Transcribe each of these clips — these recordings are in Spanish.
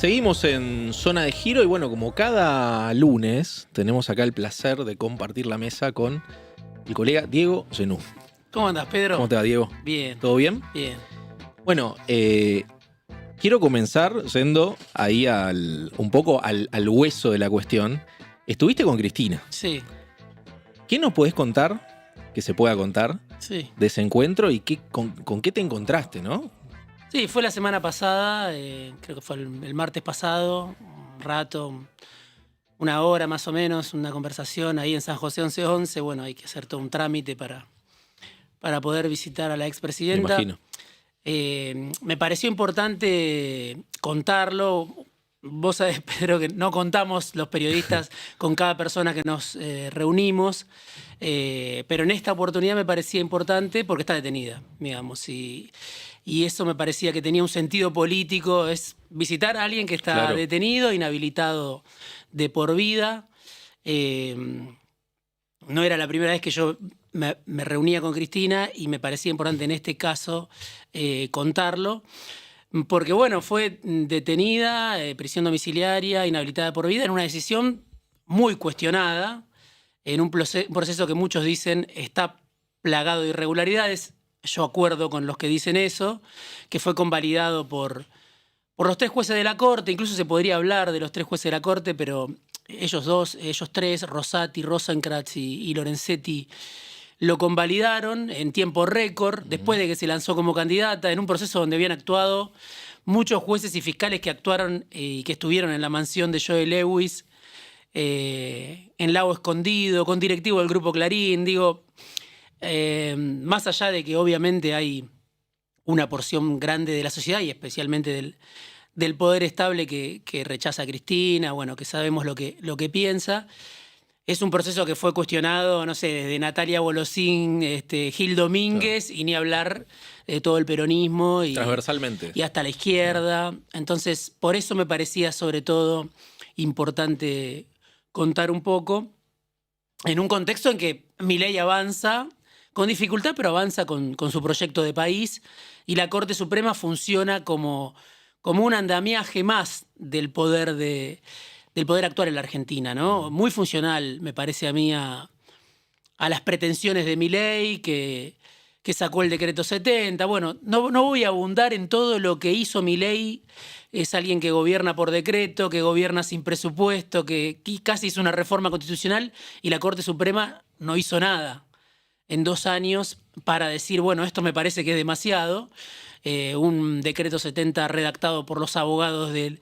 Seguimos en Zona de Giro y bueno, como cada lunes tenemos acá el placer de compartir la mesa con el colega Diego Genú. ¿Cómo andas, Pedro? ¿Cómo te va, Diego? Bien. ¿Todo bien? Bien. Bueno, quiero comenzar yendo ahí un poco al hueso de la cuestión. Estuviste con Cristina. Sí. ¿Qué nos podés contar, que se pueda contar, Sí. de ese encuentro y con qué te encontraste, ¿no? Sí, fue la semana pasada, creo que fue el martes pasado, un rato, una hora más o menos, una conversación ahí en San José 1111. Bueno, hay que hacer todo un trámite para poder visitar a la Me expresidenta. imagino. Me pareció importante contarlo. Vos sabés, Pedro, que no contamos los periodistas con cada persona que nos reunimos, pero en esta oportunidad me parecía importante porque está detenida, digamos, y eso me parecía que tenía un sentido político, es visitar a alguien que está Claro. detenido, inhabilitado de por vida. No era la primera vez que yo me reunía con Cristina y me parecía importante en este caso contarlo. Porque, bueno, fue detenida, prisión domiciliaria, inhabilitada por vida, en una decisión muy cuestionada, en un proceso que muchos dicen está plagado de irregularidades. Yo acuerdo con los que dicen eso, que fue convalidado por los tres jueces de la Corte. Incluso se podría hablar de los tres jueces de la Corte, pero ellos tres, Rosati, Rosenkratz y Lorenzetti, lo convalidaron en tiempo récord, después de que se lanzó como candidata, en un proceso donde habían actuado muchos jueces y fiscales que actuaron y que estuvieron en la mansión de Joe Lewis, en Lago Escondido, con directivo del Grupo Clarín. Digo, más allá de que obviamente hay una porción grande de la sociedad y especialmente del poder estable que rechaza a Cristina, bueno, que sabemos lo que piensa. Es un proceso que fue cuestionado, no sé, desde Natalia Bolosín, Gil Domínguez, claro, y ni hablar de todo el peronismo. Transversalmente. Y hasta la izquierda. Entonces, por eso me parecía sobre todo importante contar un poco en un contexto en que Milei avanza con dificultad, pero avanza con su proyecto de país, y la Corte Suprema funciona como un andamiaje más del poder actuar en la Argentina, ¿no? Muy funcional, me parece a mí, a las pretensiones de Milei, que sacó el decreto 70. Bueno, no voy a abundar en todo lo que hizo Milei. Es alguien que gobierna por decreto, que gobierna sin presupuesto, que casi hizo una reforma constitucional, y la Corte Suprema no hizo nada en 2 años para decir, bueno, esto me parece que es demasiado. Un decreto 70 redactado por los abogados de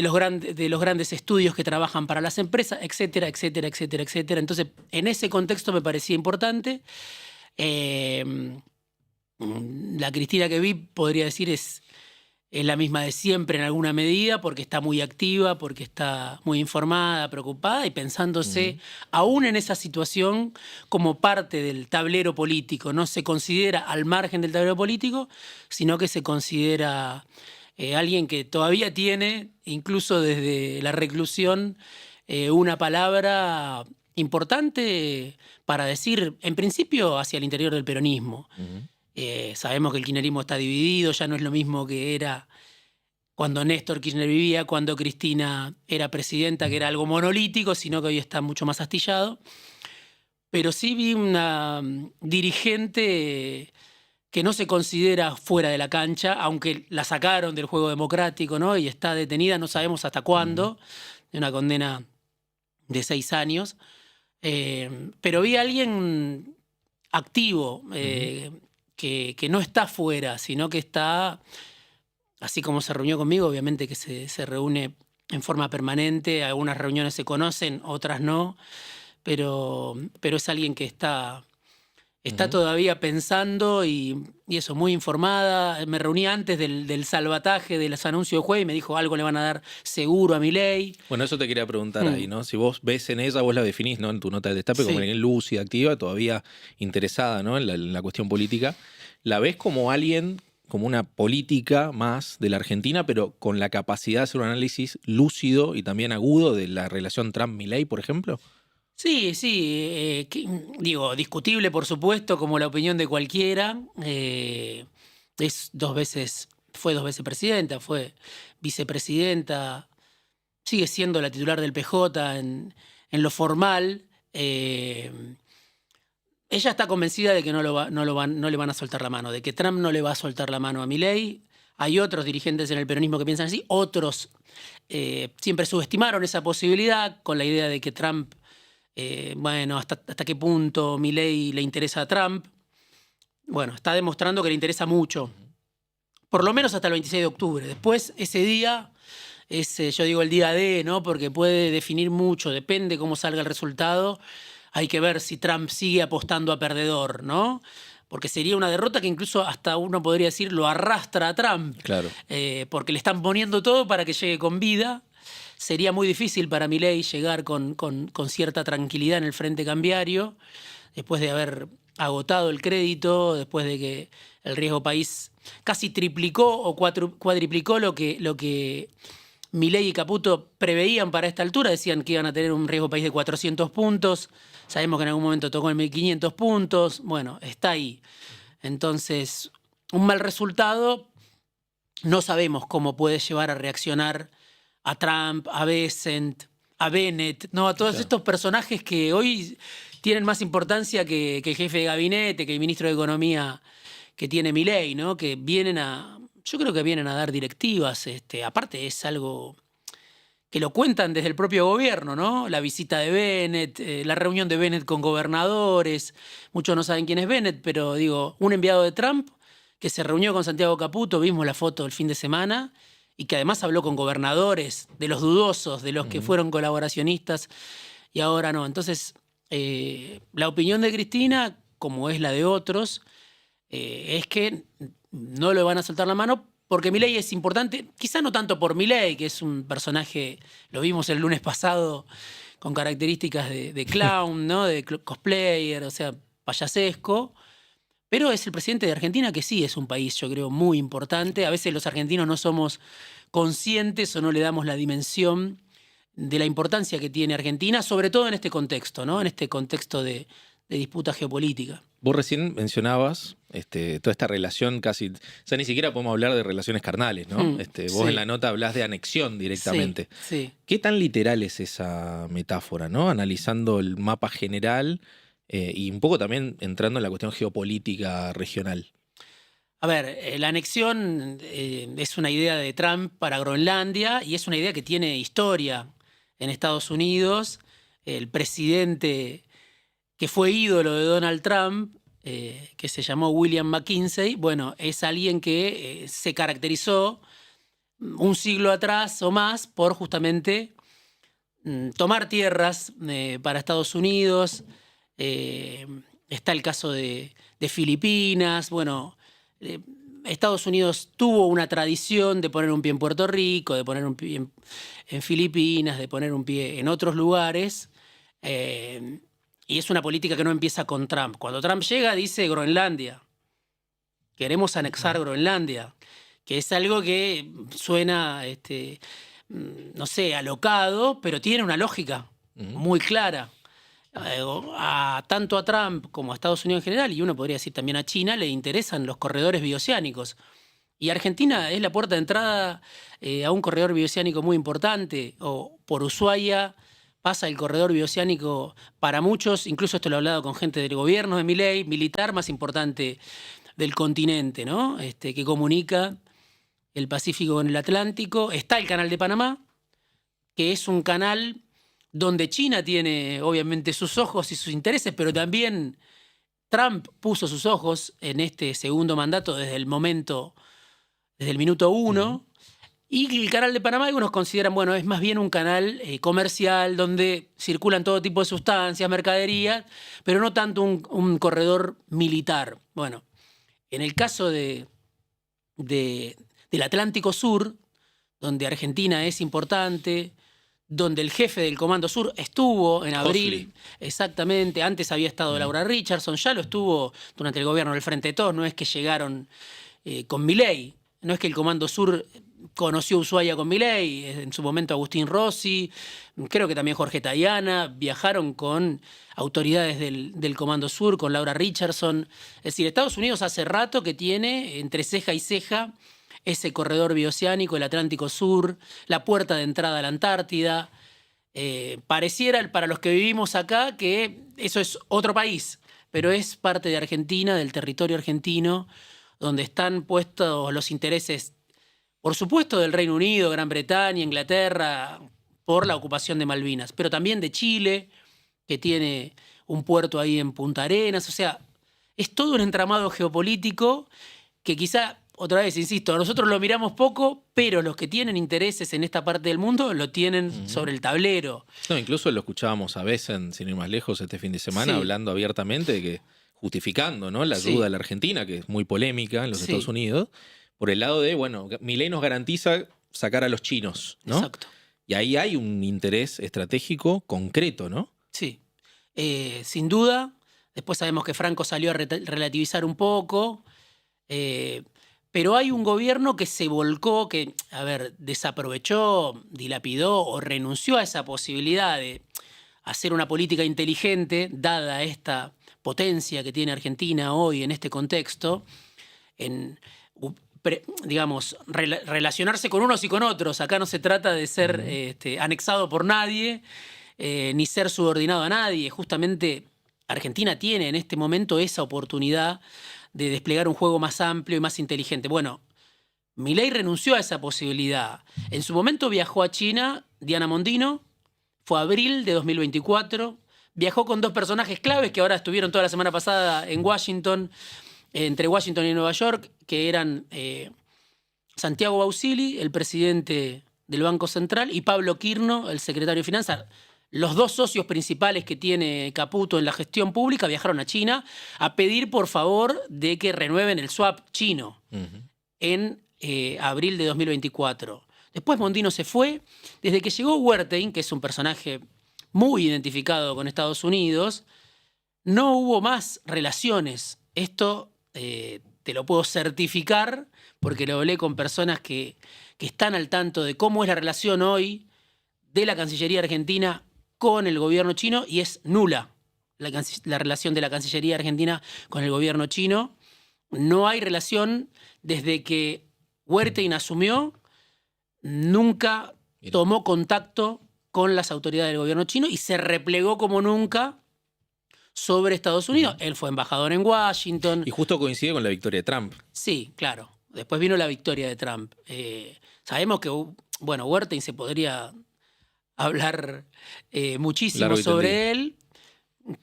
los grandes estudios que trabajan para las empresas, etcétera, etcétera, etcétera, etcétera. Entonces, en ese contexto me parecía importante. La Cristina que vi, podría decir, es la misma de siempre en alguna medida, porque está muy activa, porque está muy informada, preocupada y pensándose aún en esa situación como parte del tablero político. No se considera al margen del tablero político, sino que se considera alguien que todavía tiene, incluso desde la reclusión, una palabra importante para decir, en principio, hacia el interior del peronismo. Sabemos que el kirchnerismo está dividido, ya no es lo mismo que era cuando Néstor Kirchner vivía, cuando Cristina era presidenta, que era algo monolítico, sino que hoy está mucho más astillado. Pero sí vi una dirigente que no se considera fuera de la cancha, aunque la sacaron del juego democrático, ¿no? Y está detenida, no sabemos hasta cuándo, de una condena de 6 años. Pero vi a alguien activo, que no está fuera, sino que está, así como se reunió conmigo, obviamente que se reúne en forma permanente. Algunas reuniones se conocen, otras no, pero es alguien que está todavía pensando y eso, muy informada. Me reuní antes del salvataje de los anuncios de jueves y me dijo, algo le van a dar seguro a Milei. Bueno, eso te quería preguntar ahí, ¿no? Si vos ves en ella, vos la definís, ¿no? En tu nota de destape, Sí, como alguien lúcida, activa, todavía interesada, ¿no? En la cuestión política. ¿La ves como alguien, como una política más de la Argentina, pero con la capacidad de hacer un análisis lúcido y también agudo de la relación Trump-Milei, por ejemplo? sí, digo, discutible por supuesto, como la opinión de cualquiera. Es 2 veces fue 2 veces presidenta, fue vicepresidenta, sigue siendo la titular del PJ en lo formal. Ella está convencida de que no le van a soltar la mano, de que Trump no le va a soltar la mano a Milei. Hay otros dirigentes en el peronismo que piensan así, otros siempre subestimaron esa posibilidad con la idea de que Trump, bueno, hasta qué punto Milei le interesa a Trump. Bueno, está demostrando que le interesa mucho, por lo menos hasta el 26 de octubre. Después, ese día es, yo digo el día D, ¿no? Porque puede definir mucho, depende cómo salga el resultado. Hay que ver si Trump sigue apostando a perdedor, ¿no? Porque sería una derrota que incluso hasta uno podría decir lo arrastra a Trump. Claro. Porque le están poniendo todo para que llegue con vida. Sería muy difícil para Milei llegar con cierta tranquilidad en el frente cambiario, después de haber agotado el crédito, después de que el riesgo país casi triplicó o cuadriplicó lo que Milei y Caputo preveían para esta altura. Decían que iban a tener un riesgo país de 400 puntos. Sabemos que en algún momento tocó en 1.500 puntos. Bueno, está ahí. Entonces, un mal resultado. No sabemos cómo puede llevar a reaccionar a Trump, a Bessent, a Bennett, ¿no? A todos estos personajes que hoy tienen más importancia que el jefe de gabinete, que el ministro de Economía que tiene Milei, ¿no? Que vienen yo creo que vienen a dar directivas. Aparte es algo que lo cuentan desde el propio gobierno, ¿no? La visita de Bennett, la reunión de Bennett con gobernadores. Muchos no saben quién es Bennett, pero digo, un enviado de Trump que se reunió con Santiago Caputo, vimos la foto el fin de semana, y que además habló con gobernadores, de los dudosos, de los que fueron colaboracionistas, y ahora no. Entonces, la opinión de Cristina, como es la de otros, es que no le van a soltar la mano porque Milei es importante, quizá no tanto por Milei, que es un personaje, lo vimos el lunes pasado, con características de clown, ¿no? De cosplayer, o sea, payasesco, pero es el presidente de Argentina, que sí es un país, yo creo, muy importante. A veces los argentinos no somos conscientes o no le damos la dimensión de la importancia que tiene Argentina, sobre todo en este contexto, ¿no? En este contexto de disputa geopolítica. Vos recién mencionabas toda esta relación casi... O sea, ni siquiera podemos hablar de relaciones carnales, ¿no? Vos sí. en la nota hablás de anexión directamente. Sí. ¿Qué tan literal es esa metáfora, ¿no? Analizando el mapa general y un poco también entrando en la cuestión geopolítica regional. A ver, la anexión es una idea de Trump para Groenlandia y es una idea que tiene historia en Estados Unidos. El presidente que fue ídolo de Donald Trump, que se llamó William McKinley, bueno, es alguien que se caracterizó un siglo atrás o más por justamente tomar tierras para Estados Unidos. Está el caso de Filipinas. Bueno, Estados Unidos tuvo una tradición de poner un pie en Puerto Rico, de poner un pie en Filipinas, de poner un pie en otros lugares. Y es una política que no empieza con Trump. Cuando Trump llega, dice Groenlandia. Queremos anexar Groenlandia, que es algo que suena, no sé, alocado, pero tiene una lógica muy clara. Tanto a Trump como a Estados Unidos en general, y uno podría decir también a China, le interesan los corredores bioceánicos. Y Argentina es la puerta de entrada a un corredor bioceánico muy importante. O por Ushuaia pasa el corredor bioceánico para muchos, incluso esto lo he hablado con gente del gobierno de Milei, militar más importante del continente, ¿no? Que comunica el Pacífico con el Atlántico. Está el Canal de Panamá, que es un canal donde China tiene obviamente sus ojos y sus intereses, pero también Trump puso sus ojos en este segundo mandato desde el minuto 1. Y el Canal de Panamá, algunos consideran, bueno, es más bien un canal comercial donde circulan todo tipo de sustancias, mercaderías, pero no tanto un corredor militar. Bueno, en el caso del Atlántico Sur, donde Argentina es importante, donde el jefe del Comando Sur estuvo en abril, Hosley. Exactamente, antes había estado Laura Richardson, ya lo estuvo durante el gobierno del Frente de Todos, no es que llegaron con Milei, no es que el Comando Sur conoció Ushuaia con Milei, en su momento Agustín Rossi, creo que también Jorge Tayana, viajaron con autoridades del Comando Sur, con Laura Richardson. Es decir, Estados Unidos hace rato que tiene entre ceja y ceja ese corredor bioceánico, el Atlántico Sur, la puerta de entrada a la Antártida. Pareciera para los que vivimos acá que eso es otro país, pero es parte de Argentina, del territorio argentino, donde están puestos los intereses, por supuesto, del Reino Unido, Gran Bretaña, Inglaterra, por la ocupación de Malvinas, pero también de Chile, que tiene un puerto ahí en Punta Arenas. O sea, es todo un entramado geopolítico que quizá, otra vez, insisto, nosotros lo miramos poco, pero los que tienen intereses en esta parte del mundo lo tienen sobre el tablero. No, incluso lo escuchábamos a Bessent, sin ir más lejos, este fin de semana, Sí. hablando abiertamente de que, justificando, ¿no?, la ayuda a la Argentina, que es muy polémica en los Estados Unidos, por el lado de, bueno, Milei nos garantiza sacar a los chinos, ¿no? Exacto. Y ahí hay un interés estratégico concreto, ¿no? Sí, sin duda. Después sabemos que Franco salió a relativizar un poco, pero hay un gobierno que se volcó, que, a ver, desaprovechó, dilapidó o renunció a esa posibilidad de hacer una política inteligente, dada esta potencia que tiene Argentina hoy en este contexto, en, digamos, relacionarse con unos y con otros. Acá no se trata de ser anexado por nadie, ni ser subordinado a nadie. Justamente Argentina tiene en este momento esa oportunidad de desplegar un juego más amplio y más inteligente. Bueno, Milei renunció a esa posibilidad. En su momento viajó a China, Diana Mondino, fue abril de 2024, viajó con dos personajes claves que ahora estuvieron toda la semana pasada en Washington, entre Washington y Nueva York, que eran Santiago Bausili, el presidente del Banco Central, y Pablo Quirno, el secretario de Finanzas. Los dos socios principales que tiene Caputo en la gestión pública viajaron a China a pedir, por favor, de que renueven el swap chino en abril de 2024. Después Mondino se fue. Desde que llegó Wertheim, que es un personaje muy identificado con Estados Unidos, no hubo más relaciones. Esto te lo puedo certificar porque lo hablé con personas que están al tanto de cómo es la relación hoy de la Cancillería Argentina con el gobierno chino, y es nula la relación de la Cancillería Argentina con el gobierno chino. No hay relación desde que Wertheim asumió, nunca tomó contacto con las autoridades del gobierno chino y se replegó como nunca sobre Estados Unidos. Él fue embajador en Washington. Y justo coincide con la victoria de Trump. Sí, claro. Después vino la victoria de Trump. Sabemos que, bueno, Wertheim se podría hablar muchísimo sobre él,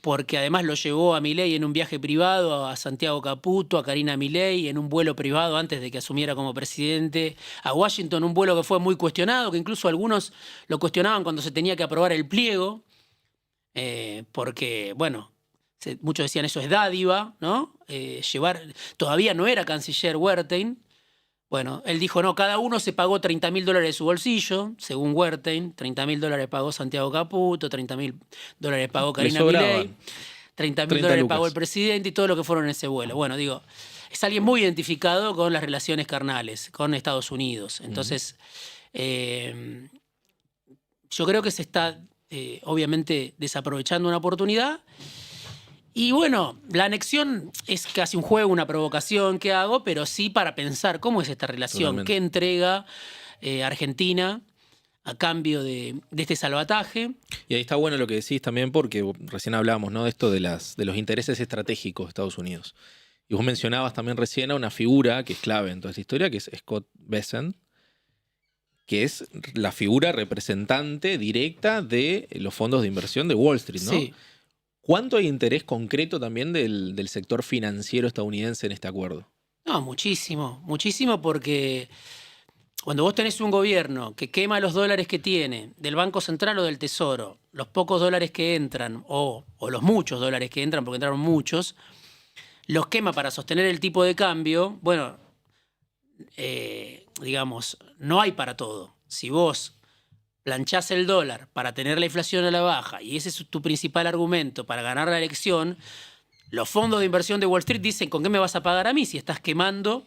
porque además lo llevó a Milei en un viaje privado, a Santiago Caputo, a Karina Milei, en un vuelo privado antes de que asumiera como presidente, a Washington, un vuelo que fue muy cuestionado, que incluso algunos lo cuestionaban cuando se tenía que aprobar el pliego, porque, bueno, muchos decían eso es dádiva, ¿no? Todavía no era canciller Wertheim. Bueno, él dijo, no, cada uno se pagó $30.000 de su bolsillo, según Wertheim. $30.000 pagó Santiago Caputo, $30.000 pagó Karina Milei, $30.000 pagó el presidente y todo lo que fueron en ese vuelo. Bueno, digo, es alguien muy identificado con las relaciones carnales, con Estados Unidos. Entonces, yo creo que se está, obviamente, desaprovechando una oportunidad. Y bueno, la anexión es casi un juego, una provocación que hago, pero sí para pensar cómo es esta relación, Totalmente. qué entrega Argentina a cambio de este salvataje. Y ahí está bueno lo que decís también, porque recién hablábamos, ¿no?, de esto de los intereses estratégicos de Estados Unidos. Y vos mencionabas también recién a una figura que es clave en toda esta historia, que es Scott Bessent, que es la figura representante directa de los fondos de inversión de Wall Street, ¿no? Sí. ¿Cuánto hay interés concreto también del sector financiero estadounidense en este acuerdo? No, muchísimo, muchísimo, porque cuando vos tenés un gobierno que quema los dólares que tiene del Banco Central o del Tesoro, los pocos dólares que entran, o los muchos dólares que entran, porque entraron muchos, los quema para sostener el tipo de cambio, bueno, digamos, no hay para todo. Si vos planchás el dólar para tener la inflación a la baja y ese es tu principal argumento para ganar la elección, los fondos de inversión de Wall Street dicen, ¿con qué me vas a pagar a mí si estás quemando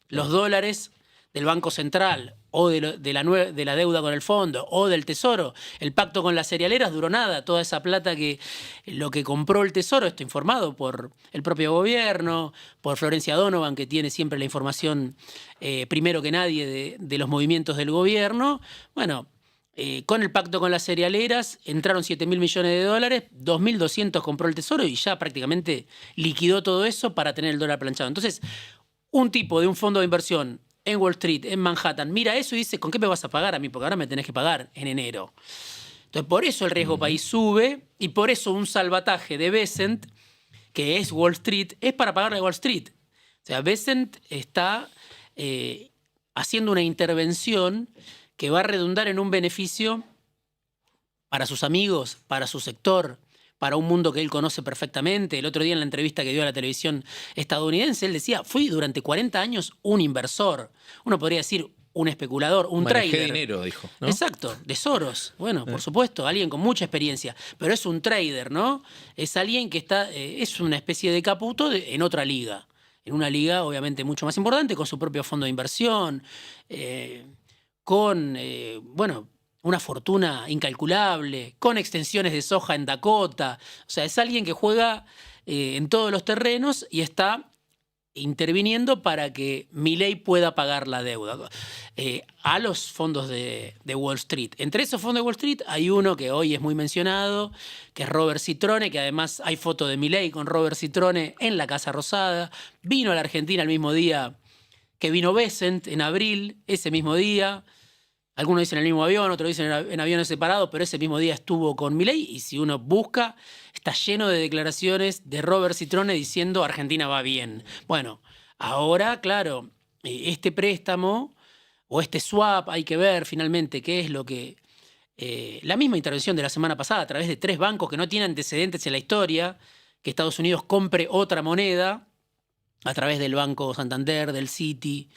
los dólares del Banco Central o de la deuda con el fondo o del Tesoro. El pacto con las cerealeras duró nada. Toda esa plata que lo que compró el Tesoro, esto informado por el propio gobierno, por Florencia Donovan, que tiene siempre la información primero que nadie de los movimientos del gobierno. Bueno, con el pacto con las cerealeras entraron 7.000 millones de dólares, 2.200 compró el Tesoro y ya prácticamente liquidó todo eso para tener el dólar planchado. Entonces, un tipo de un fondo de inversión en Wall Street, en Manhattan, mira eso y dice, ¿con qué me vas a pagar a mí? Porque ahora me tenés que pagar en enero. Entonces, por eso el riesgo país sube y por eso un salvataje de Bessent, que es Wall Street, es para pagarle a Wall Street. O sea, Bessent está haciendo una intervención que va a redundar en un beneficio para sus amigos, para su sector, para un mundo que él conoce perfectamente. El otro día en la entrevista que dio a la televisión estadounidense, él decía, fui durante 40 años un inversor. Uno podría decir un especulador, un Manejé trader. dinero, dijo, ¿no? Exacto, de Soros. Bueno, por supuesto, alguien con mucha experiencia, pero es un trader, ¿no? Es alguien que está, es una especie de Caputo en otra liga. En una liga obviamente mucho más importante, con su propio fondo de inversión, con, bueno, una fortuna incalculable, con extensiones de soja en Dakota. O sea, es alguien que juega en todos los terrenos y está interviniendo para que Milei pueda pagar la deuda a los fondos de Wall Street. Entre esos fondos de Wall Street hay uno que hoy es muy mencionado, que es Robert Citrone, que además hay foto de Milei con Robert Citrone en la Casa Rosada. Vino a la Argentina el mismo día que vino Bessent, en abril, ese mismo día. Algunos dicen en el mismo avión, otros dicen en aviones separados, pero ese mismo día estuvo con Milei y si uno busca, está lleno de declaraciones de Robert Citrone diciendo Argentina va bien. Bueno, ahora, claro, este préstamo o este swap, hay que ver finalmente qué es lo que... la misma intervención de la semana pasada a través de 3 bancos que no tienen antecedentes en la historia, que Estados Unidos compre otra moneda a través del Banco Santander, del Citi.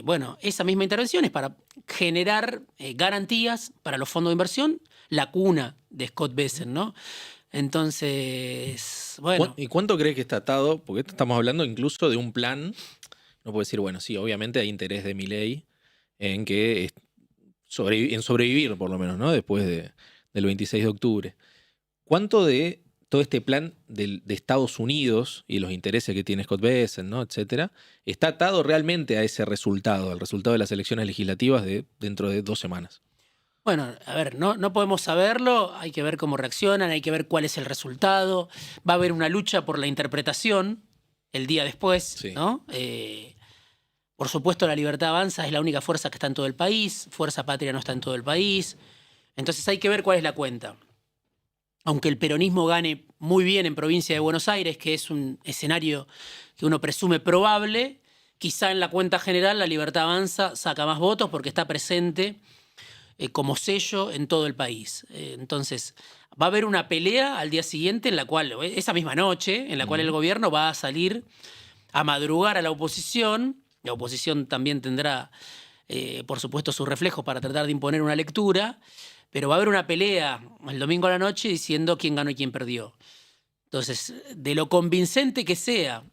Bueno, esa misma intervención es para generar garantías para los fondos de inversión, la cuna de Scott Bessent, ¿no? Entonces, bueno. ¿Y cuánto crees que está atado? Porque estamos hablando incluso de un plan. No puedo decir, bueno, sí, obviamente hay interés de Milei en que en sobrevivir, por lo menos, ¿no? Después del 26 de octubre. ¿Cuánto de todo este plan de Estados Unidos y los intereses que tiene Scott Bessent, ¿no? Etcétera, está atado realmente a ese resultado, al resultado de las elecciones legislativas dentro de 2 semanas? Bueno, a ver, no podemos saberlo, hay que ver cómo reaccionan, hay que ver cuál es el resultado. Va a haber una lucha por la interpretación el día después, Sí. ¿no? Por supuesto, La Libertad Avanza es la única fuerza que está en todo el país, Fuerza Patria no está en todo el país. Entonces hay que ver cuál es la cuenta. Aunque el peronismo gane muy bien en provincia de Buenos Aires, que es un escenario que uno presume probable, quizá en la cuenta general La Libertad Avanza saca más votos porque está presente como sello en todo el país. Entonces, va a haber una pelea al día siguiente en la cual, esa misma noche, en la cual el gobierno va a salir a madrugar a la oposición. La oposición también tendrá, por supuesto, su reflejo para tratar de imponer una lectura, pero va a haber una pelea el domingo a la noche diciendo quién ganó y quién perdió. Entonces, de lo convincente que sea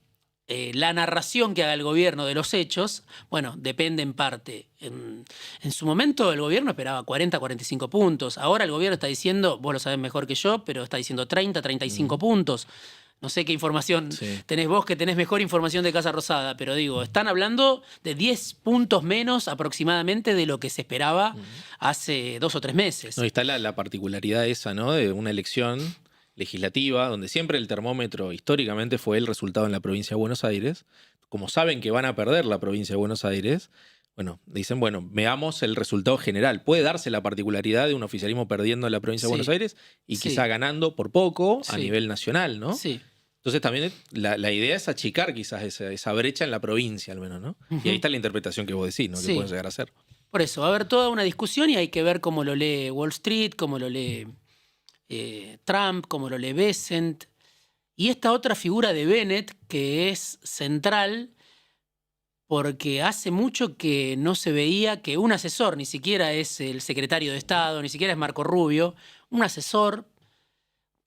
la narración que haga el gobierno de los hechos, bueno, depende en parte. En su momento el gobierno esperaba 40, 45 puntos. Ahora el gobierno está diciendo, vos lo sabés mejor que yo, pero está diciendo 30, 35 puntos. No sé qué información tenés vos, que tenés mejor información de Casa Rosada, pero digo, están hablando de 10 puntos menos aproximadamente de lo que se esperaba hace 2 o 3 meses. No, y está la particularidad esa, ¿no? De una elección legislativa, donde siempre el termómetro históricamente fue el resultado en la provincia de Buenos Aires. Como saben que van a perder la provincia de Buenos Aires, bueno, dicen, bueno, veamos el resultado general. Puede darse la particularidad de un oficialismo perdiendo en la provincia de Buenos Aires y quizá ganando por poco a nivel nacional, ¿no? Sí. Entonces también la idea es achicar quizás esa brecha en la provincia al menos, ¿no? Y ahí está la interpretación que vos decís, ¿no? Que puede llegar a ser. Por eso, va a haber toda una discusión y hay que ver cómo lo lee Wall Street, cómo lo lee Trump, cómo lo lee Bessent. Y esta otra figura de Bennett que es central porque hace mucho que no se veía que un asesor, ni siquiera es el secretario de Estado, ni siquiera es Marco Rubio, un asesor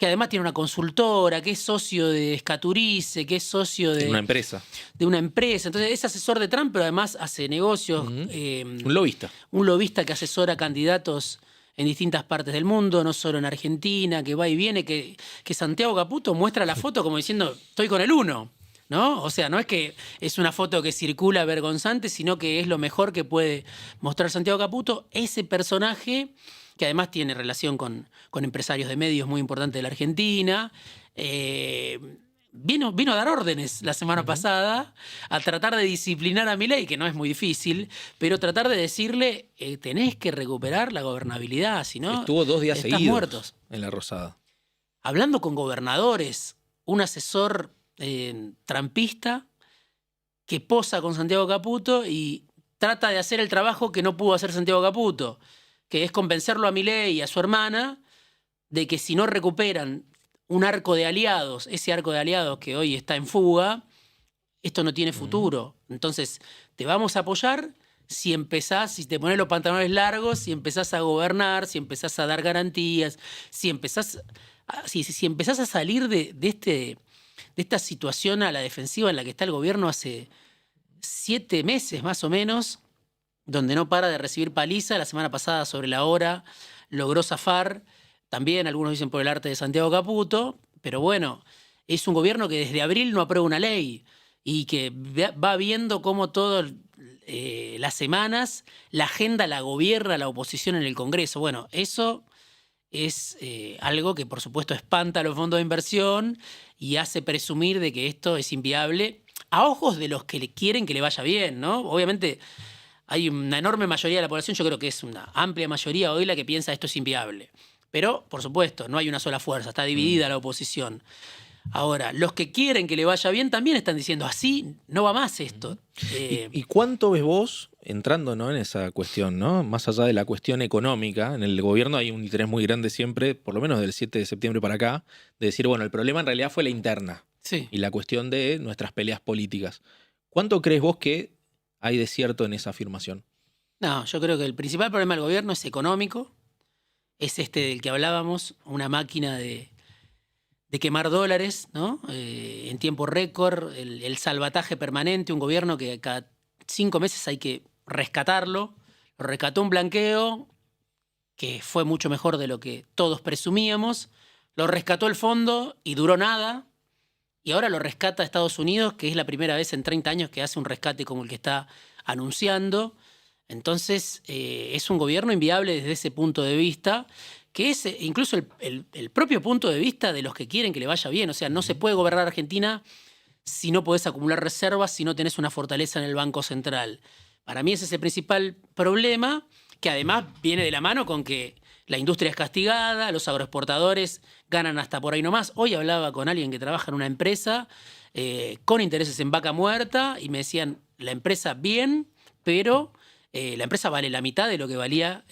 que además tiene una consultora, que es socio de Escaturice, que es socio Una empresa. de una empresa. Entonces es asesor de Trump, pero además hace negocios. Un lobista. Un lobista que asesora candidatos en distintas partes del mundo, no solo en Argentina, que va y viene, que Santiago Caputo muestra la foto como diciendo, estoy con el uno, ¿no? O sea, no es que es una foto que circula vergonzante, sino que es lo mejor que puede mostrar Santiago Caputo. Ese personaje, que además tiene relación con empresarios de medios muy importantes de la Argentina, vino a dar órdenes la semana pasada a tratar de disciplinar a Milei, que no es muy difícil, pero tratar de decirle, tenés que recuperar la gobernabilidad, si no, Estuvo 2 días estás seguidos muertos. en la Rosada. Hablando con gobernadores, un asesor trampista que posa con Santiago Caputo y trata de hacer el trabajo que no pudo hacer Santiago Caputo, que es convencerlo a Milei y a su hermana de que si no recuperan un arco de aliados, ese arco de aliados que hoy está en fuga, esto no tiene futuro. Entonces, te vamos a apoyar si empezás, si te pones los pantalones largos, si empezás a gobernar, si empezás a dar garantías, si empezás a salir de esta situación a la defensiva en la que está el gobierno hace 7 meses más o menos, donde no para de recibir paliza. La semana pasada, sobre la hora, logró zafar. También algunos dicen por el arte de Santiago Caputo, pero bueno, es un gobierno que desde abril no aprueba una ley y que va viendo cómo todas las semanas la agenda la gobierna la oposición en el Congreso. Bueno, eso es algo que por supuesto espanta a los fondos de inversión y hace presumir de que esto es inviable a ojos de los que le quieren que le vaya bien, ¿no? Obviamente hay una enorme mayoría de la población, yo creo que es una amplia mayoría hoy la que piensa esto es inviable. Pero, por supuesto, no hay una sola fuerza, está dividida la oposición. Ahora, los que quieren que le vaya bien también están diciendo, así no va más esto. ¿Y cuánto ves vos, entrando, ¿no?, en esa cuestión, ¿no?, más allá de la cuestión económica? En el gobierno hay un interés muy grande siempre, por lo menos del 7 de septiembre para acá, de decir, bueno, el problema en realidad fue la interna. Sí. Y la cuestión de nuestras peleas políticas. ¿Cuánto crees vos que hay de cierto en esa afirmación? No, yo creo que el principal problema del gobierno es económico. Es este del que hablábamos, una máquina de quemar dólares, ¿no? En tiempo récord, el salvataje permanente, un gobierno que cada 5 meses hay que rescatarlo. Lo rescató un blanqueo que fue mucho mejor de lo que todos presumíamos. Lo rescató el fondo y duró nada. Y ahora lo rescata Estados Unidos, que es la primera vez en 30 años que hace un rescate como el que está anunciando. Entonces, es un gobierno inviable desde ese punto de vista, que es incluso el propio punto de vista de los que quieren que le vaya bien. O sea, no se puede gobernar Argentina si no podés acumular reservas, si no tenés una fortaleza en el Banco Central. Para mí ese es el principal problema, que además viene de la mano con que la industria es castigada, los agroexportadores ganan hasta por ahí nomás. Hoy hablaba con alguien que trabaja en una empresa con intereses en vaca muerta y me decían, la empresa bien, pero la empresa vale la mitad de lo que valía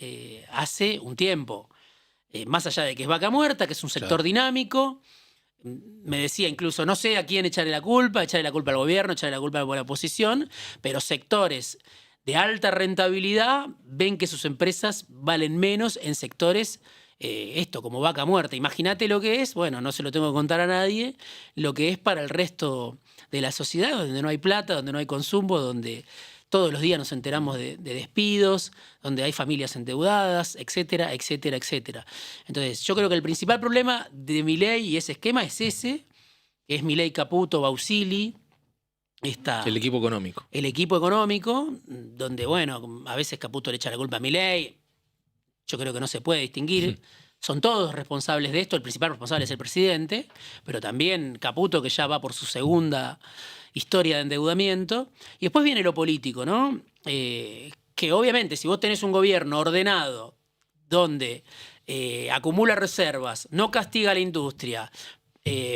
hace un tiempo. Más allá de que es vaca muerta, que es un sector dinámico, me decía incluso, no sé a quién echarle la culpa al gobierno, echarle la culpa a la oposición, pero sectores de alta rentabilidad ven que sus empresas valen menos en sectores, como vaca muerta. Imagínate lo que es, bueno, no se lo tengo que contar a nadie, lo que es para el resto de la sociedad, donde no hay plata, donde no hay consumo, donde todos los días nos enteramos de despidos, donde hay familias endeudadas, etcétera, etcétera, etcétera. Entonces, yo creo que el principal problema de Milei y ese esquema es ese, que es Milei, Caputo, Bausili, el equipo económico. El equipo económico, donde, bueno, a veces Caputo le echa la culpa a Milei. Yo creo que no se puede distinguir. Son todos responsables de esto. El principal responsable es el presidente, pero también Caputo, que ya va por su segunda historia de endeudamiento. Y después viene lo político, ¿no? Que obviamente, si vos tenés un gobierno ordenado, donde acumula reservas, no castiga a la industria,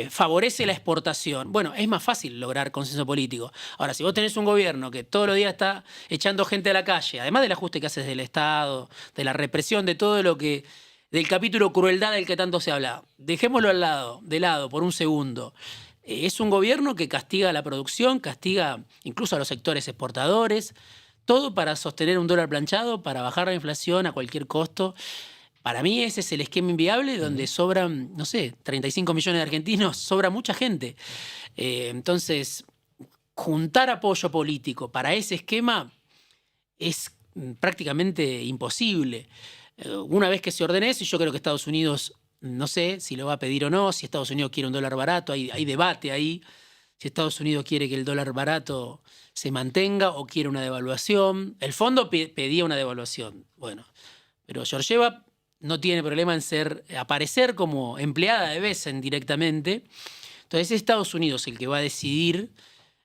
favorece la exportación, bueno, es más fácil lograr consenso político. Ahora, si vos tenés un gobierno que todos los días está echando gente a la calle, además del ajuste que haces del Estado, de la represión, de todo lo que, del capítulo crueldad del que tanto se habla, dejémoslo de lado por un segundo. Es un gobierno que castiga la producción, castiga incluso a los sectores exportadores, todo para sostener un dólar planchado, para bajar la inflación a cualquier costo. Para mí ese es el esquema inviable donde sobran, no sé, 35 millones de argentinos, sobra mucha gente. Entonces, juntar apoyo político para ese esquema es prácticamente imposible. Una vez que se ordene eso, y yo creo que Estados Unidos, no sé si lo va a pedir o no, si Estados Unidos quiere un dólar barato, hay debate ahí, si Estados Unidos quiere que el dólar barato se mantenga o quiere una devaluación. El fondo pedía una devaluación, bueno, pero Georgieva no tiene problema en aparecer como empleada de Besen directamente. Entonces es Estados Unidos el que va a decidir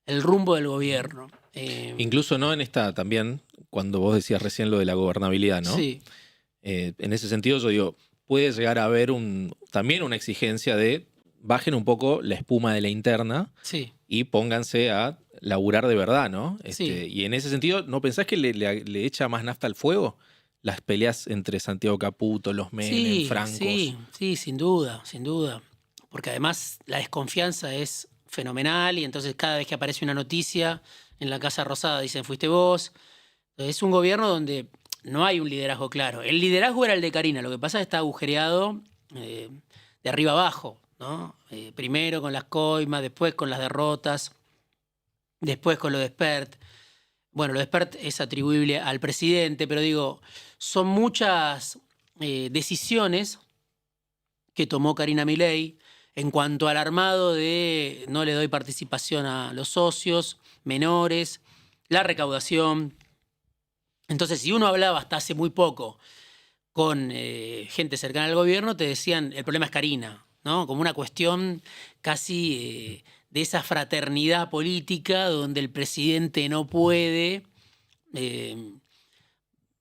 el rumbo del gobierno. Incluso no en esta también, cuando vos decías recién lo de la gobernabilidad, ¿no? Sí. En ese sentido yo digo, puede llegar a haber también una exigencia de bajen un poco la espuma de la interna Sí. y pónganse a laburar de verdad, ¿no? Sí. Y en ese sentido, ¿no pensás que le echa más nafta al fuego las peleas entre Santiago Caputo, los Menem, Francos? Sí, sin duda, sin duda. Porque además la desconfianza es fenomenal y entonces cada vez que aparece una noticia en la Casa Rosada dicen fuiste vos. Entonces, es un gobierno donde no hay un liderazgo claro. El liderazgo era el de Karina, lo que pasa es que está agujereado de arriba abajo, ¿no? Primero con las coimas, después con las derrotas, después con lo de Espert. Bueno, lo de Espert es atribuible al presidente, pero digo, son muchas decisiones que tomó Karina Milei en cuanto al armado de no le doy participación a los socios menores, la recaudación. Entonces, si uno hablaba hasta hace muy poco con gente cercana al gobierno, te decían, el problema es Karina, ¿no? Como una cuestión casi de esa fraternidad política donde el presidente no puede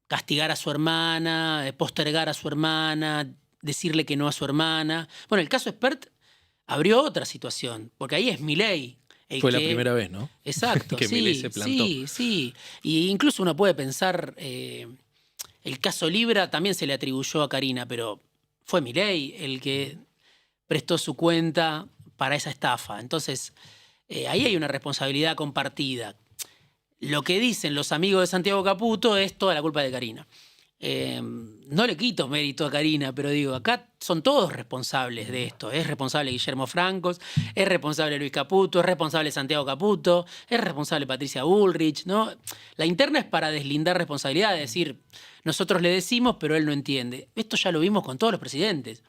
castigar a su hermana, postergar a su hermana, decirle que no a su hermana. Bueno, el caso Espert abrió otra situación, porque ahí es Milei. Fue la primera vez, ¿no? Exacto, que Milei se plantó. Sí. Y incluso uno puede pensar, el caso Libra también se le atribuyó a Karina, pero fue Milei el que prestó su cuenta para esa estafa. Entonces, ahí hay una responsabilidad compartida. Lo que dicen los amigos de Santiago Caputo es toda la culpa de Karina. No le quito mérito a Karina, pero digo, acá son todos responsables de esto. Es responsable Guillermo Francos, es responsable Luis Caputo, es responsable Santiago Caputo, es responsable Patricia Bullrich, ¿no? La interna es para deslindar responsabilidad, es decir, nosotros le decimos, pero él no entiende. Esto ya lo vimos con todos los presidentes.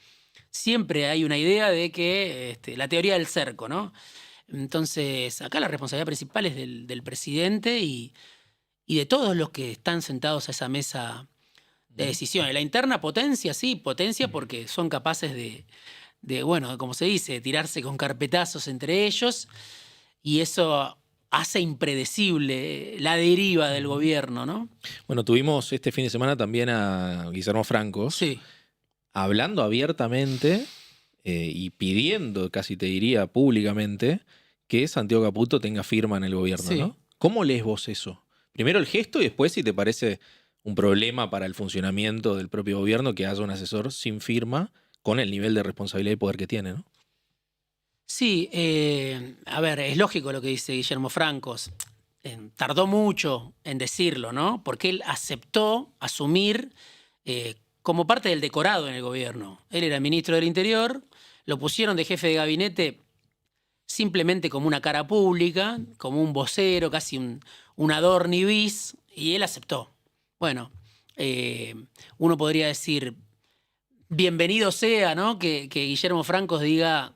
Siempre hay una idea de que la teoría del cerco, ¿no? Entonces, acá la responsabilidad principal es del presidente y de todos los que están sentados a esa mesa de decisiones. La interna potencia, sí, potencia porque son capaces de, bueno, como se dice, de tirarse con carpetazos entre ellos y eso hace impredecible la deriva del gobierno, ¿no? Bueno, tuvimos este fin de semana también a Guillermo Francos Sí. hablando abiertamente y pidiendo, casi te diría públicamente, que Santiago Caputo tenga firma en el gobierno, Sí. ¿no? ¿Cómo lees vos eso? Primero el gesto y después si te parece un problema para el funcionamiento del propio gobierno que haya un asesor sin firma con el nivel de responsabilidad y poder que tiene, ¿no? Sí, a ver, es lógico lo que dice Guillermo Francos. Tardó mucho en decirlo, ¿no? Porque él aceptó asumir como parte del decorado en el gobierno. Él era ministro del Interior, lo pusieron de jefe de gabinete simplemente como una cara pública, como un vocero, casi un adorni bis, y él aceptó. Bueno, uno podría decir, bienvenido sea, ¿no? Que Guillermo Francos diga,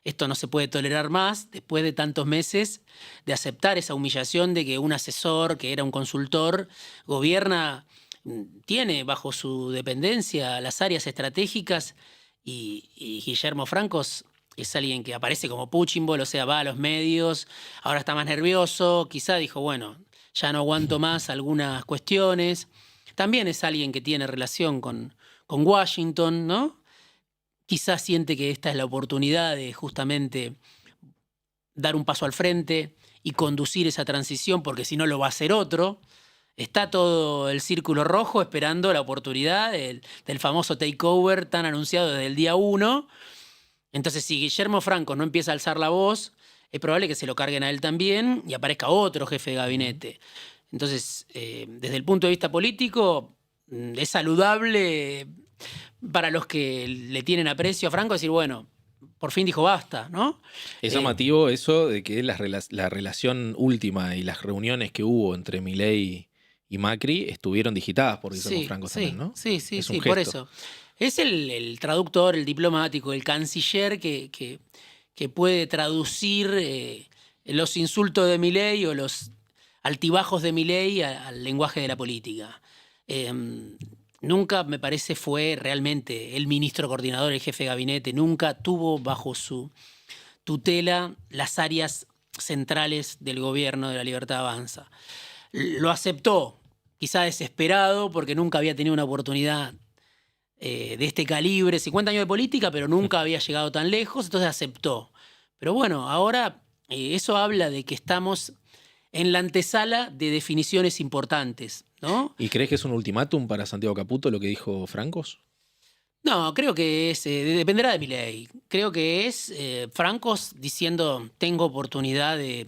esto no se puede tolerar más, después de tantos meses de aceptar esa humillación de que un asesor, que era un consultor, gobierna, tiene bajo su dependencia las áreas estratégicas y Guillermo Francos es alguien que aparece como punching ball, o sea, va a los medios, ahora está más nervioso, quizá dijo, bueno, ya no aguanto más algunas cuestiones. También es alguien que tiene relación con Washington, ¿no? Quizás siente que esta es la oportunidad de justamente dar un paso al frente y conducir esa transición, porque si no lo va a hacer otro. Está todo el círculo rojo esperando la oportunidad del famoso takeover tan anunciado desde el día 1. Entonces, si Guillermo Francos no empieza a alzar la voz, es probable que se lo carguen a él también y aparezca otro jefe de gabinete. Entonces, desde el punto de vista político, es saludable para los que le tienen aprecio a Franco, decir, bueno, por fin dijo basta, ¿no? Es llamativo eso de que la relación última y las reuniones que hubo entre Milei y Macri estuvieron digitadas por Guillermo Franco también, ¿no? Sí, Es un por gesto. eso. Es el traductor, el diplomático, el canciller que puede traducir los insultos de Milei o los altibajos de Milei al lenguaje de la política. Nunca, me parece, fue realmente el ministro coordinador, el jefe de gabinete, nunca tuvo bajo su tutela las áreas centrales del gobierno de La Libertad Avanza. Lo aceptó, quizá desesperado, porque nunca había tenido una oportunidad de este calibre, 50 años de política, pero nunca había llegado tan lejos, entonces aceptó. Pero bueno, ahora eso habla de que estamos en la antesala de definiciones importantes, ¿no? ¿Y crees que es un ultimátum para Santiago Caputo lo que dijo Francos? No, creo que dependerá de Milei. Creo que es Francos diciendo tengo oportunidad de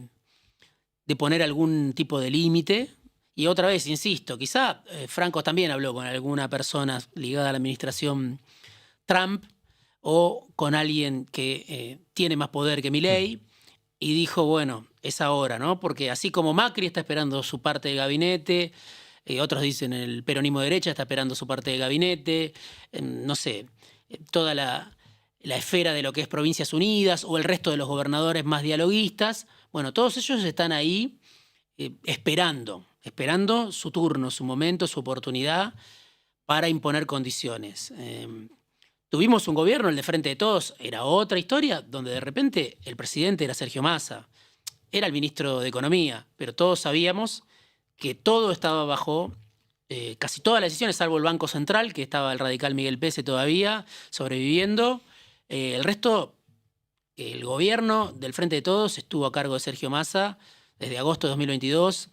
poner algún tipo de límite. Y otra vez, insisto, quizá Francos también habló con alguna persona ligada a la administración Trump o con alguien que tiene más poder que Milei y dijo, bueno, es ahora, ¿no? Porque así como Macri está esperando su parte de gabinete, otros dicen el peronismo de derecha está esperando su parte de gabinete, no sé, toda la esfera de lo que es Provincias Unidas o el resto de los gobernadores más dialoguistas, bueno, todos ellos están ahí esperando su turno, su momento, su oportunidad para imponer condiciones. Tuvimos un gobierno, el de Frente de Todos, era otra historia, donde de repente el presidente era Sergio Massa, era el ministro de Economía, pero todos sabíamos que todo estaba bajo, casi todas las decisiones, salvo el Banco Central, que estaba el radical Miguel Pese todavía sobreviviendo. El resto, el gobierno del Frente de Todos estuvo a cargo de Sergio Massa desde agosto de 2022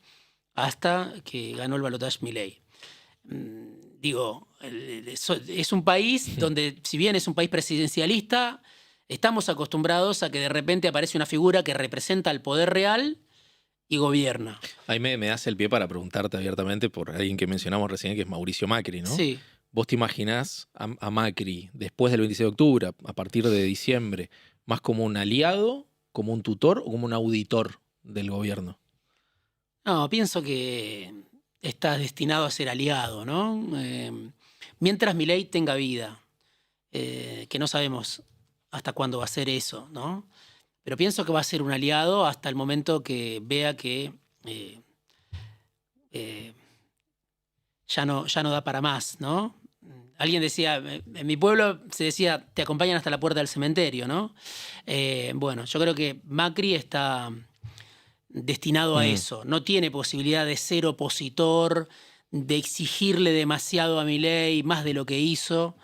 hasta que ganó el balotaje Milei. Digo, es un país donde, si bien es un país presidencialista, estamos acostumbrados a que de repente aparece una figura que representa el poder real y gobierna. Ahí me das el pie para preguntarte abiertamente por alguien que mencionamos recién, que es Mauricio Macri, ¿no? Sí. ¿Vos te imaginás a Macri después del 26 de octubre, a partir de diciembre, más como un aliado, como un tutor o como un auditor del gobierno? No, pienso que está destinado a ser aliado, ¿no? Mientras Milei tenga vida, que no sabemos hasta cuándo va a ser eso, ¿no? Pero pienso que va a ser un aliado hasta el momento que vea que ya no da para más, ¿no? Alguien decía, en mi pueblo se decía, te acompañan hasta la puerta del cementerio, ¿no? Bueno, yo creo que Macri está destinado a eso. No tiene posibilidad de ser opositor, de exigirle demasiado a Milei, más de lo que hizo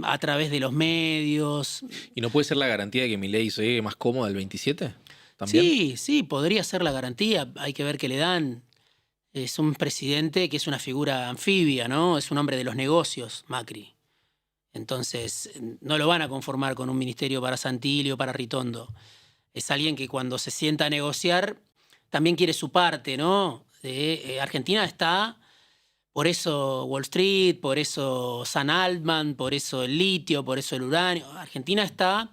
a través de los medios. ¿Y no puede ser la garantía de que Milei llegue más cómodo el 27? ¿También? Sí, podría ser la garantía. Hay que ver qué le dan. Es un presidente que es una figura anfibia, ¿no? Es un hombre de los negocios, Macri. Entonces, no lo van a conformar con un ministerio para Santilli o para Ritondo. Es alguien que cuando se sienta a negociar también quiere su parte, ¿no? Argentina está, por eso Wall Street, por eso San Altman, por eso el litio, por eso el uranio. Argentina está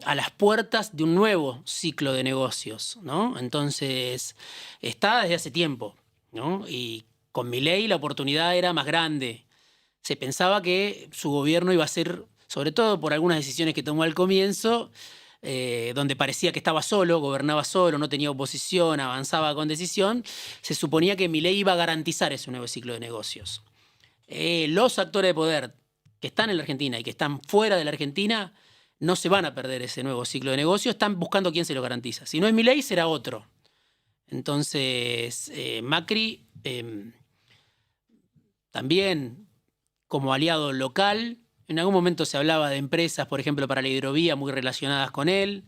a las puertas de un nuevo ciclo de negocios, ¿no? Entonces, está desde hace tiempo, ¿no? Y con Milei la oportunidad era más grande. Se pensaba que su gobierno iba a ser, sobre todo por algunas decisiones que tomó al comienzo, donde parecía que estaba solo, gobernaba solo, no tenía oposición, avanzaba con decisión, se suponía que Milei iba a garantizar ese nuevo ciclo de negocios. Los actores de poder que están en la Argentina y que están fuera de la Argentina no se van a perder ese nuevo ciclo de negocios, están buscando quién se lo garantiza. Si no es Milei, será otro. Entonces, Macri también como aliado local. En algún momento se hablaba de empresas, por ejemplo, para la hidrovía, muy relacionadas con él.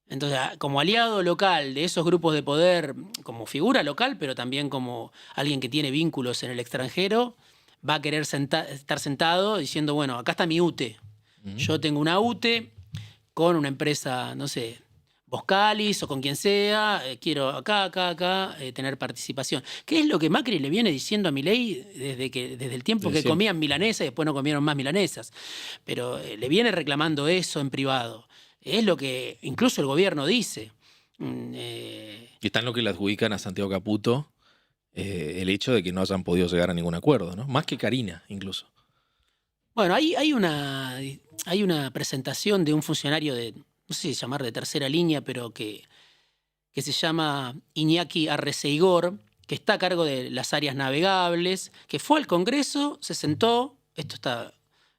Entonces, como aliado local de esos grupos de poder, como figura local, pero también como alguien que tiene vínculos en el extranjero, va a querer estar sentado diciendo, bueno, acá está mi UTE. Yo tengo una UTE con una empresa, no sé, Boskalis o con quien sea, quiero acá, tener participación. ¿Qué es lo que Macri le viene diciendo a Milei desde el tiempo que comían milanesas y después no comieron más milanesas? Pero le viene reclamando eso en privado. Es lo que incluso el gobierno dice. Y está en lo que le adjudican a Santiago Caputo el hecho de que no hayan podido llegar a ningún acuerdo, ¿no? Más que Karina, incluso. Bueno, hay una presentación de un funcionario de, no sé si llamar de tercera línea, pero que se llama Iñaki Arreceigor, que está a cargo de las áreas navegables, que fue al Congreso, se sentó,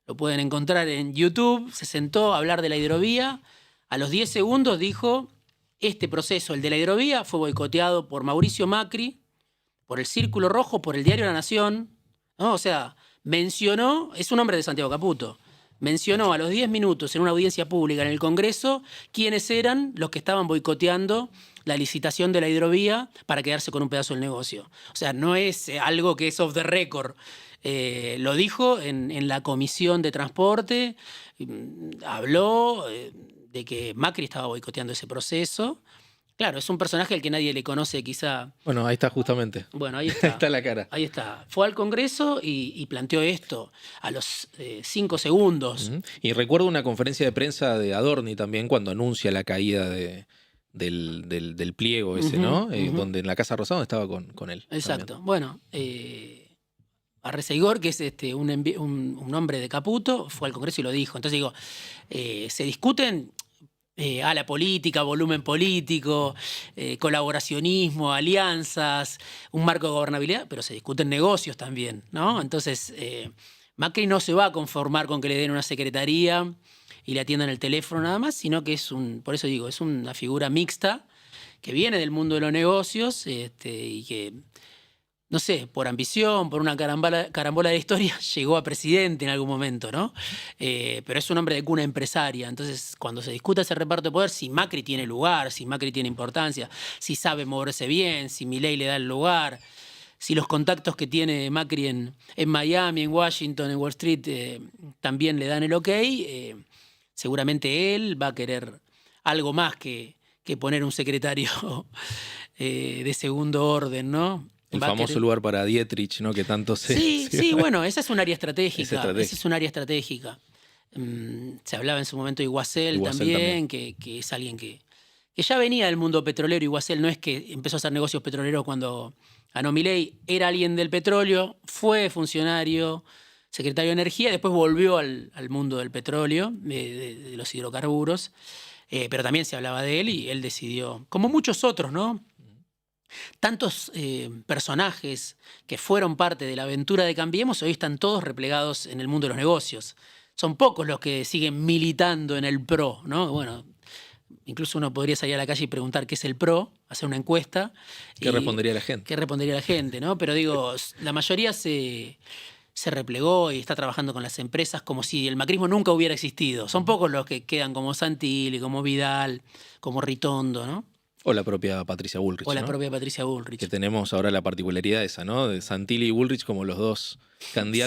lo pueden encontrar en YouTube, se sentó a hablar de la hidrovía, a los 10 segundos dijo, este proceso, el de la hidrovía, fue boicoteado por Mauricio Macri, por el Círculo Rojo, por el diario La Nación, ¿no? O sea, mencionó, es un hombre de Santiago Caputo, mencionó a los 10 minutos en una audiencia pública en el Congreso quiénes eran los que estaban boicoteando la licitación de la hidrovía para quedarse con un pedazo del negocio. O sea, no es algo que es off the record. Lo dijo en la Comisión de Transporte, habló de que Macri estaba boicoteando ese proceso. Claro, es un personaje al que nadie le conoce quizá. Bueno, ahí está justamente. Bueno, ahí está. Está la cara. Ahí está. Fue al Congreso y planteó esto a los 5 segundos. Y recuerdo una conferencia de prensa de Adorni también cuando anuncia la caída del pliego ese, ¿no? Donde en la Casa Rosada estaba con él. Exacto. También. Bueno, Arreceigor, que es un hombre de Caputo, fue al Congreso y lo dijo. Entonces digo, se discuten a la política, volumen político, colaboracionismo, alianzas, un marco de gobernabilidad, pero se discuten negocios también, ¿no? Entonces, Macri no se va a conformar con que le den una secretaría y le atiendan el teléfono nada más, sino que por eso digo, es una figura mixta que viene del mundo de los negocios y que, no sé, por ambición, por una carambola de historia, llegó a presidente en algún momento, ¿no? Pero es un hombre de cuna empresaria. Entonces, cuando se discuta ese reparto de poder, si Macri tiene lugar, si Macri tiene importancia, si sabe moverse bien, si Milei le da el lugar, si los contactos que tiene Macri en Miami, en Washington, en Wall Street, también le dan el ok, seguramente él va a querer algo más que poner un secretario de segundo orden, ¿no? El famoso lugar para Dietrich, ¿no? Que tanto se... Sí, bueno, esa es un área estratégica. Esa es un área estratégica. Se hablaba en su momento de Iguacel también. Que es alguien que ya venía del mundo petrolero. Iguacel no es que empezó a hacer negocios petroleros cuando ganó Milei. Era alguien del petróleo, fue funcionario, secretario de Energía, después volvió al mundo del petróleo, de los hidrocarburos. Pero también se hablaba de él y él decidió, como muchos otros, ¿no? Tantos personajes que fueron parte de la aventura de Cambiemos hoy están todos replegados en el mundo de los negocios. Son pocos los que siguen militando en el PRO, ¿no? Bueno, incluso uno podría salir a la calle y preguntar qué es el PRO, hacer una encuesta. ¿Qué respondería la gente? ¿Qué respondería la gente, no? Pero digo, la mayoría se replegó y está trabajando con las empresas como si el macrismo nunca hubiera existido. Son pocos los que quedan como Santilli, como Vidal, como Ritondo, ¿no? O la propia Patricia Bullrich. O la propia Patricia Bullrich. Que tenemos ahora la particularidad esa, ¿no? De Santilli y Bullrich como los dos candidatos.